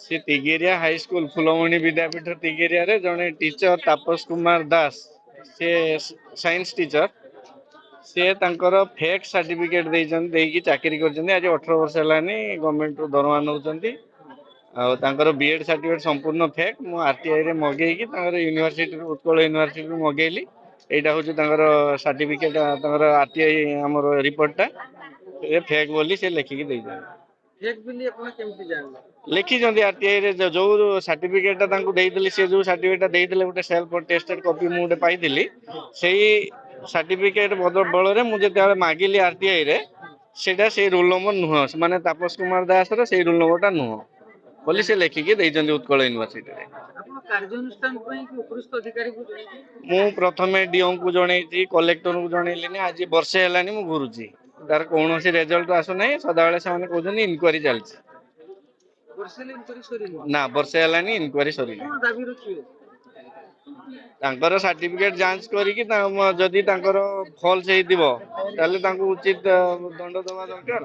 से तिगेरिया high school फुलमणि विद्यापीठ तिगेरिया रे जने टीचर तापस कुमार दास से साइंस टीचर से तांकर फेक सर्टिफिकेट देकी चाकरी कर आज 18 वर्ष है गवर्नमेंट दरमा नौ तांकर बीएड सर्टिफिकेट संपूर्ण फेक मु आरटीआई रे मगेकी तांकर यूनिवर्सिटी उत्कल यूनिवर्सिटी मगेली एटा होची तांकर सर्टिफिकेट तांकर आरटीआई हमर रिपोर्टटा ए फेक बोली से लेखिकी देई फेक बिली आपण केमति जानले लिखी आरटीआई रे जो सर्टिफिकेट देदेली से जो सर्टिफिकेट देदेले गोटे सेल्फ टेस्टेड कॉपी मुझे पाई से सर्टिफिकेट बदल रे मुझे मागिली आरटीआई रे सेटा से रोल नंबर नुह माने तापस कुमार दास रो से रोल नंबरटा नुह बोली से लेखिकी देइछन्ती उत्कल यूनिवर्सिटी रे आपण कार्यानुष्ठान पई कि उपरिस्थ अधिकारी को मु प्रथमे डीओ को जणैछि कलेक्टर को जणैलिनी आज वर्षे हेलानी मु घुरुछि तार कोनोसी रिजल्ट आसु नै सदाबेले से माने कहउछन्ती इन्क्वायरी चलछि वर्षे इन्क्वायरी सरिलो ना वर्षे हेलानी इन्क्वायरी सरिलो कोन दाबी रखियो तांकर सर्टिफिकेट जांच करिकि जदि तांकर फॉल्स हेतिबो ताले तांको उचित दंड दवा दरकार।